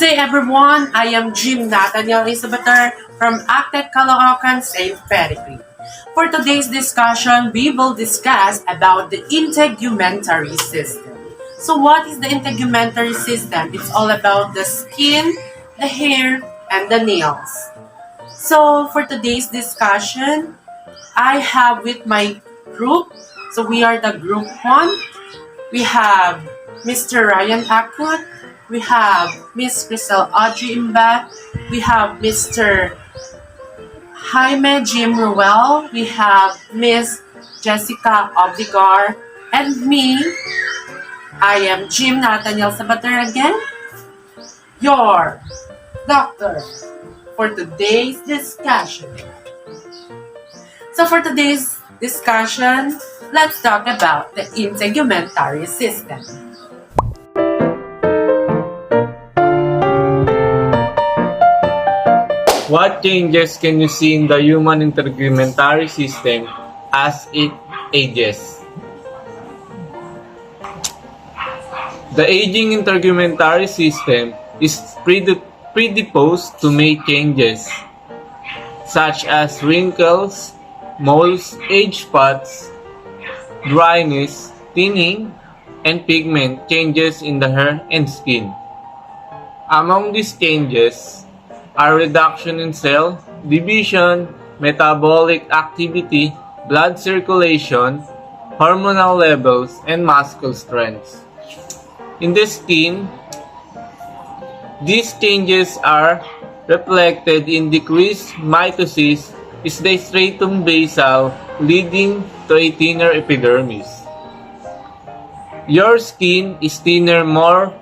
day everyone, I am Jhim Nathaniel Sabater from Acted Caloocan Safe Pedigree. For today's discussion, we will discuss about the integumentary system. So what is the integumentary system? It's all about the skin, the hair, and the nails. So for today's discussion, I have with my group, so we are the group 1. We have Mr. Ryan Akut, we have Miss Crystal Audrey Imba, we have Mr. Jaime Jim Ruel, we have Miss Jessica Obligar, and me, I am Jhim Nathaniel Sabater again, your doctor for today's discussion. So for today's discussion, let's talk about the integumentary system. What changes can you see in the human integumentary system as it ages? The aging integumentary system is predisposed to make changes, such as wrinkles, moles, age spots, dryness, thinning, and pigment changes in the hair and skin. Among these changes are reduction in cell division, metabolic activity, blood circulation, hormonal levels, and muscle strength. In the skin, these changes are reflected in decreased mitosis, is the stratum basal, leading to a thinner epidermis. Your skin is thinner, more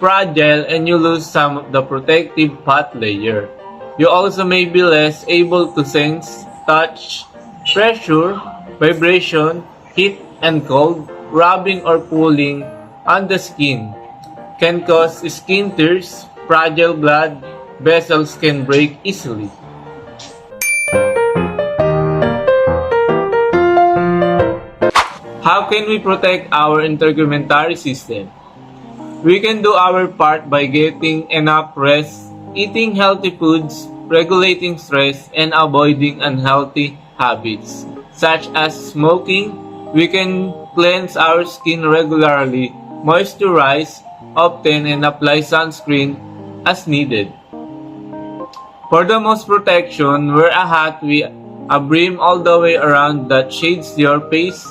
fragile, and you lose some of the protective fat layer. You also may be less able to sense touch, pressure, vibration, heat and cold. Rubbing or pulling on the skin can cause skin tears, fragile blood vessels can break easily. How can we protect our integumentary system? We can do our part by getting enough rest, eating healthy foods, regulating stress, and avoiding unhealthy habits, such as smoking. We can cleanse our skin regularly, moisturize often, and apply sunscreen as needed. For the most protection, wear a hat with a brim all the way around that shades your face,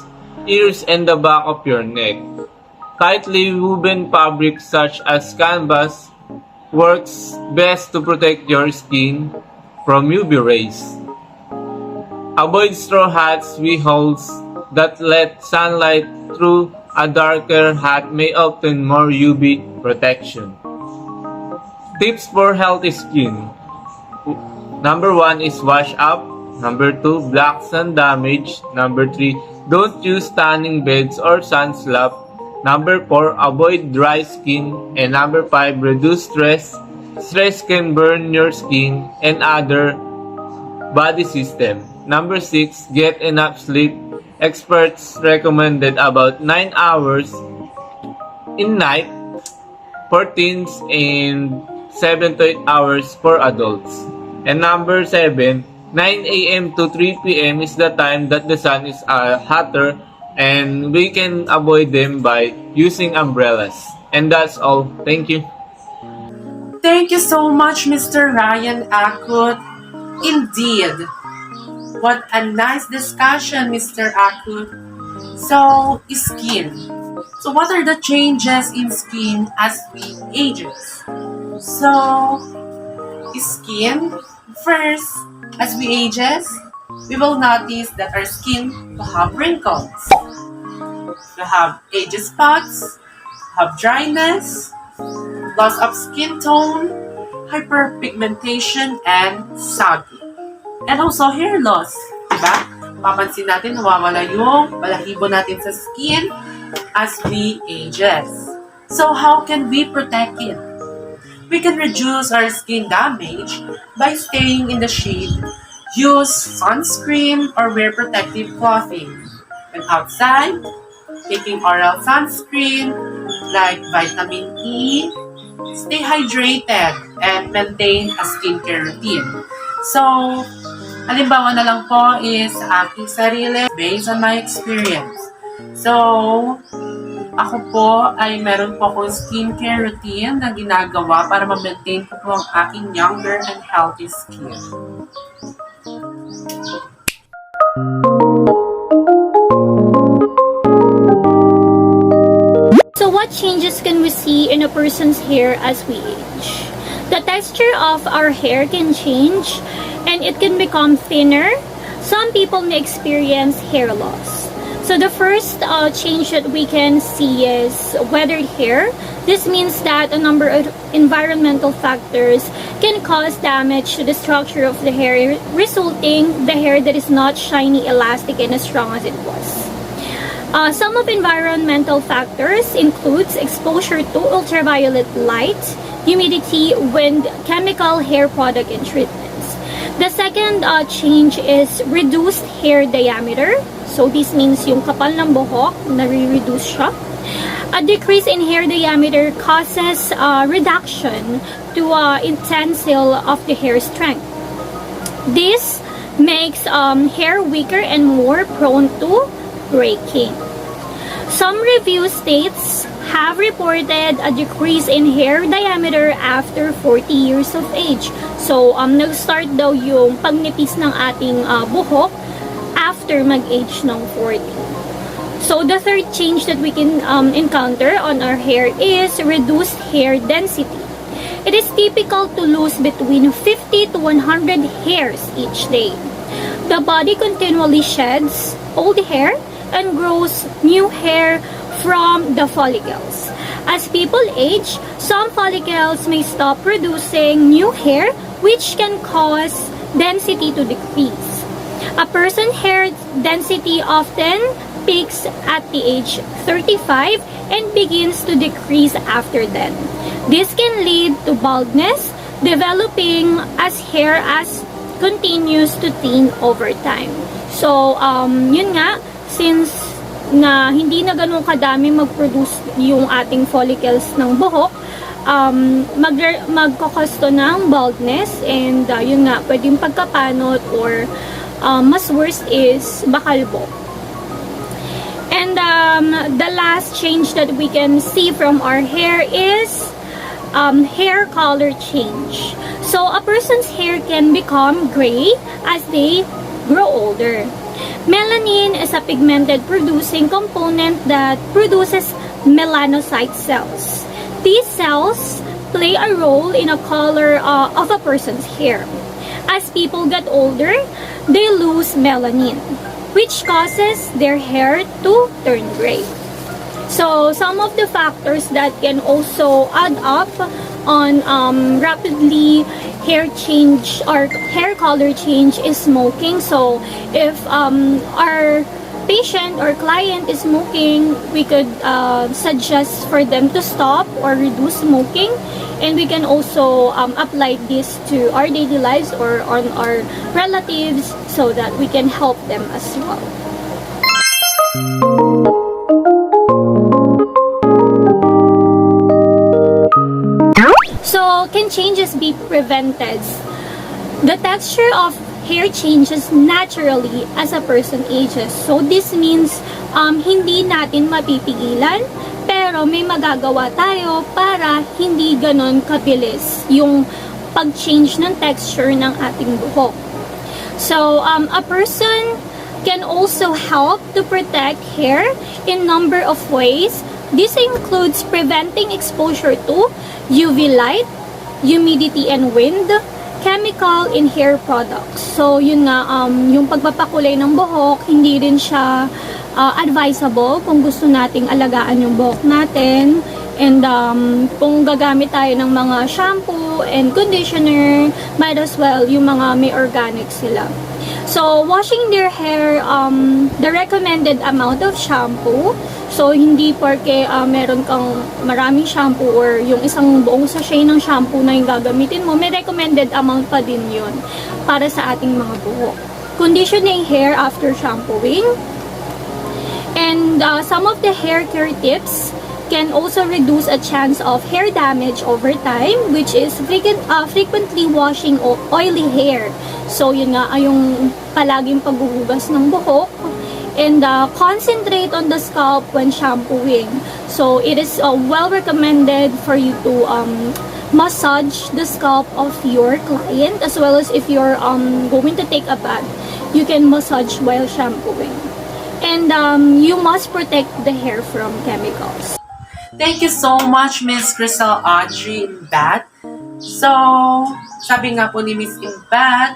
ears, and the back of your neck. Tightly woven fabric such as canvas works best to protect your skin from UV rays. Avoid straw hats with holes that let sunlight through. A darker hat may obtain more UV protection. Tips for healthy skin. Number 1 is wash up. Number 2, black sun damage. Number 3, don't use tanning beds or sun slap. Number 4, avoid dry skin. And number 5, reduce stress. Stress can burn your skin and other body system. Number 6, get enough sleep. Experts recommended about 9 hours in night for teens and 7 to 8 hours for adults. And number 7, 9 a.m. to 3 p.m. is the time that the sun is hotter, and we can avoid them by using umbrellas. And that's all. Thank you. Thank you so much, Mr. Ryan Akut. Indeed. What a nice discussion, Mr. Akut. So, skin. So, what are the changes in skin as we ages? So, skin, first, as we ages, we will notice that our skin will have wrinkles. We have age spots, have dryness, loss of skin tone, hyperpigmentation, and saggy. And also hair loss, diba? Papansin natin, nawawala yung balahibo natin sa skin as we ages. So how can we protect it? We can reduce our skin damage by staying in the shade, use sunscreen, or wear protective clothing. When outside, taking oral sunscreen like vitamin E, Stay hydrated and maintain a skincare routine. So, halimbawa na lang po is aking sarili based on my experience. So, ako po ay meron po akong skincare routine na ginagawa para ma-maintain ko po ang aking younger and healthy skin. So what changes can we see in a person's hair as we age? The texture of our hair can change and it can become thinner. Some people may experience hair loss. So the first change that we can see is weathered hair. This means that a number of environmental factors can cause damage to the structure of the hair, resulting the hair that is not shiny, elastic, and as strong as it was. Some of environmental factors includes exposure to ultraviolet light, humidity, wind, chemical hair product, and treatments. The second change is reduced hair diameter. So this means yung kapal ng buhok, nare-reduce siya. A decrease in hair diameter causes reduction to tensile of the hair strength. This makes hair weaker and more prone to breaking. Some review states have reported a decrease in hair diameter after 40 years of age. So, nag-start daw yung pagnipis ng ating buhok after mag-age ng 40. So, the third change that we can encounter on our hair is reduced hair density. It is typical to lose between 50 to 100 hairs each day. The body continually sheds old hair and grows new hair from the follicles. As people age, some follicles may stop producing new hair, which can cause density to decrease. A person's hair density often peaks at the age 35 and begins to decrease after then. This can lead to baldness, developing as hair continues to thin over time. So, yun nga, since na hindi na ganun kadami mag-produce yung ating follicles ng buhok, magkakasto ng baldness and yun nga, pwedeng pagkapanot or mas worst is bakalbo. And the last change that we can see from our hair is hair color change. So a person's hair can become gray as they grow older. Melanin is a pigmented producing component that produces melanocyte cells. These cells play a role in a color of a person's hair. As people get older, they lose melanin, which causes their hair to turn gray. So some of the factors that can also add up on rapidly hair change or hair color change is smoking. So if our patient or client is smoking, we could suggest for them to stop or reduce smoking, and we can also apply this to our daily lives or on our relatives so that we can help them as well. So, can changes be prevented? The texture of hair changes naturally as a person ages. So, this means hindi natin mapipigilan, pero may magagawa tayo para hindi ganon kabilis yung pag-change ng texture ng ating buhok. So, a person can also help to protect hair in number of ways. This includes preventing exposure to UV light, humidity and wind, chemical in hair products. So, yun nga, yung pagpapakulay ng buhok, hindi rin siya advisable kung gusto nating alagaan yung buhok natin. And kung gagamit tayo ng mga shampoo and conditioner, might as well yung mga may organic sila. So, washing their hair, the recommended amount of shampoo. So, hindi porke meron kang maraming shampoo or yung isang buong sachet ng shampoo na yung gagamitin mo, may recommended amount pa din yun para sa ating mga buhok. Conditioning hair after shampooing. And some of the hair care tips can also reduce a chance of hair damage over time, which is frequently washing oily hair. So yun nga, yung palaging paghuhugas ng buhok, and concentrate on the scalp when shampooing. So it is well recommended for you to massage the scalp of your client, as well as if you're going to take a bath, you can massage while shampooing. And you must protect the hair from chemicals. Thank you so much, Miss Crystal Audrey Imbat. So, sabi nga po ni Miss Imbat,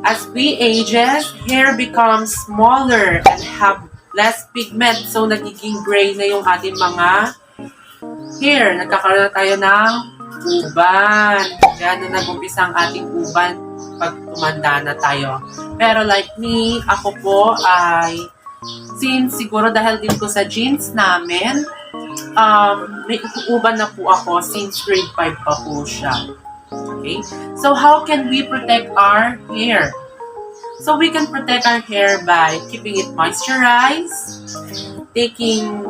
as we ages, hair becomes smaller and have less pigment. So, nagiging gray na yung ating mga hair. Nagkakaroon na tayo ng uban. Kaya na nag-umpisa ang ating uban pag tumanda na tayo. Pero like me, ako po ay, since siguro dahil din ko sa genes namin, may uban na po ako since grade 5 pa po siya. Okay? So how can we protect our hair? So we can protect our hair by keeping it moisturized, taking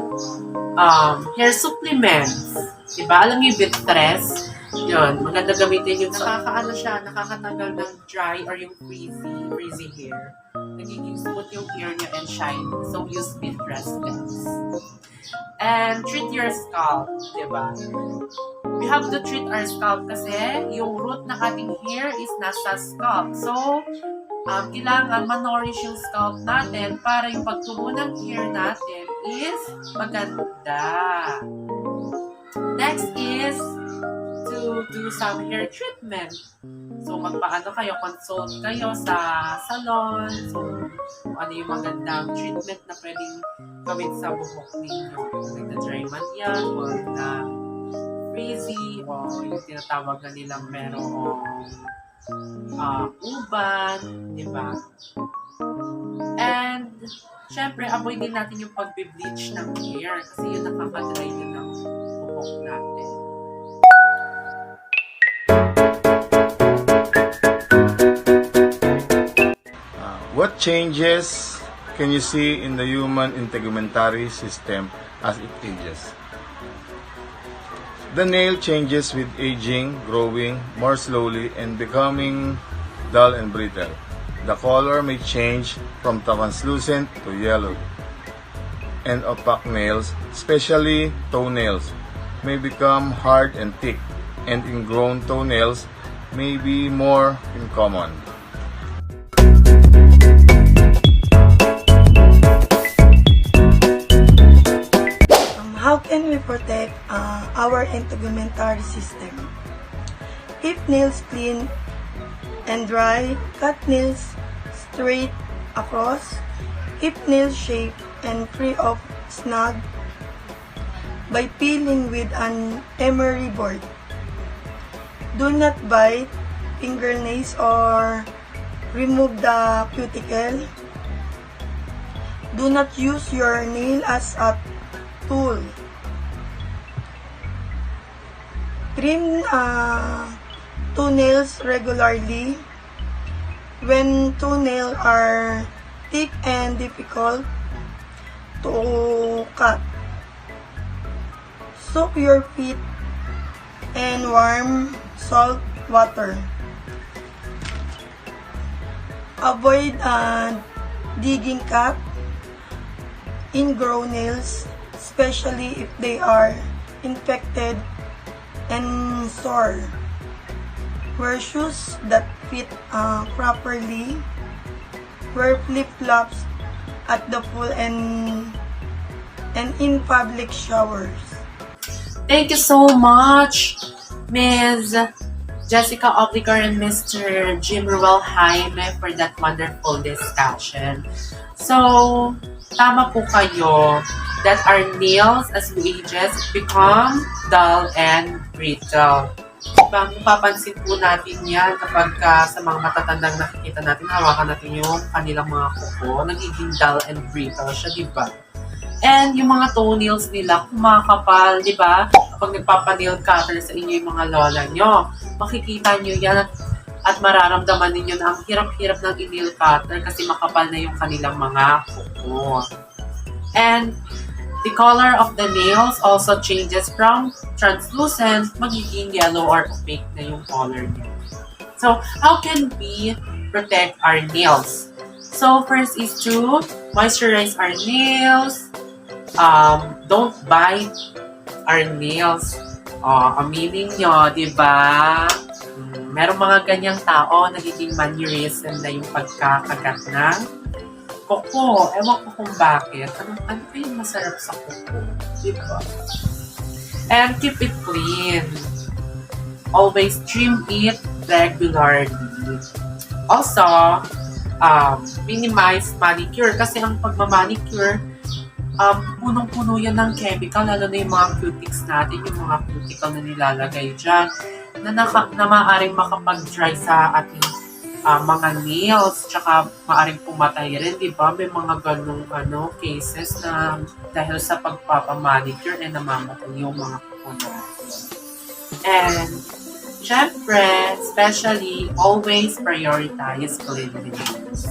hair supplements. Diba? Alam niyo yung Bitress? Yun, maganda gamitin yung nakakatanggal ng dry or yung frizzy hair. Nagiging smooth yung hair niya and shiny. So use Bitress steps. And treat your scalp, diba? We have to treat our scalp kasi yung root ng ating hair is nasa scalp. So, kailangan ma-nourish yung scalp natin para yung pagtubo ng hair natin is maganda. Next is to do some hair treatment. So, consult kayo sa salon. So, kung ano yung magandang treatment na pwedeng gawin sa buhok ninyo. Like na dry man yan, or na frizzy, o yung tinatawag na nilang merong uban, di ba? And, syempre, avoid din natin yung pagbe-bleach ng hair kasi yun nakaka-dry din ng buhok natin. What changes can you see in the human integumentary system as it ages? The nail changes with aging, growing more slowly and becoming dull and brittle. The color may change from translucent to yellow. And opaque nails, especially toenails, may become hard and thick, and ingrown toenails may be more uncommon. How can we protect our integumentary system? Keep nails clean and dry, cut nails straight across, keep nails shaped and free of snag by peeling with an emery board. Do not bite fingernails or remove the cuticle. Do not use your nail as a tool. Trim toenails regularly. When toenails are thick and difficult to cut, soak your feet in warm salt water. Avoid digging cut ingrown nails, especially if they are infected and sore. Wear shoes that fit properly. Wear flip-flops at the pool and in public showers. Thank you so much, Ms. Jessica Obligar and Mr. Jhim Jaime for that wonderful discussion. So, tama po kayo that our nails as we ages become dull and brittle. Diba, mapapansin po natin yan kapag sa mga matatandang nakikita natin, hawakan natin yung kanilang mga kuko, nagiging dull and brittle siya, diba? And yung mga toenails nila, kumakapal, diba? Kapag nagpapanail cutter sa inyo yung mga lola nyo, makikita nyo yan at mararamdaman ninyo na ang hirap-hirap ng nail cutter kasi makapal na yung kanilang mga kuko. And The color of the nails also changes from translucent, magiging yellow or opaque na yung color niya. So, how can we protect our nails? So, first is to moisturize our nails. Don't bite our nails. Aminin nyo, di ba? Merong mga ganyang tao, nagiging mannerism na yung pagkakagat ng koko. Ewan ko kung bakit. Ano pa yung masarap sa koko? Di ba? And keep it clean. Always trim it regularly. Also, minimize manicure kasi ang pagmamanicure, punong-puno yan ng chemical, lalo na yung mga cutics natin, yung mga cuticle na nilalagay dyan, na maaaring makapag-dry sa ating mga nails, tsaka maaaring pumatay rin, di ba? May mga ganong cases na dahil sa pagpapamanicure ay namamatay yung mga kuko natin. And, syempre, especially, always prioritize cleanliness.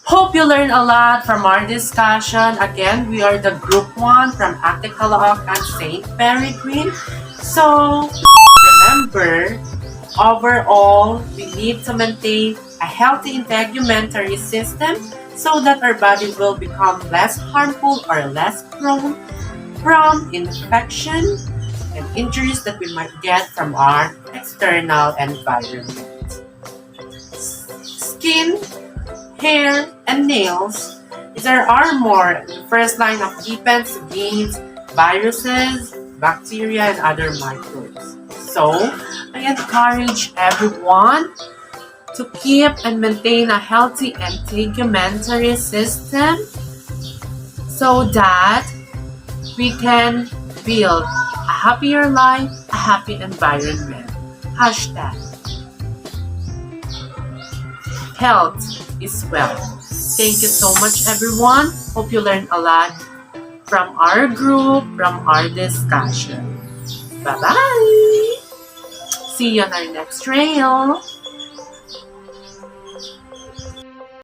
Hope you learned a lot from our discussion. Again, we are the Group 1 from Actic Caloocan St. Peregrine. So, remember, overall, we need to maintain a healthy integumentary system so that our body will become less harmful or less prone from infection and injuries that we might get from our external environment. Skin, hair, and nails is our armor, the first line of defense against viruses, bacteria, and other microbes. So, I encourage everyone to keep and maintain a healthy integumentary system so that we can build a happier life, a happy environment. Hashtag health is wealth. Thank you so much, everyone. Hope you learned a lot from our group, from our discussion. Bye-bye! See you on our next trail.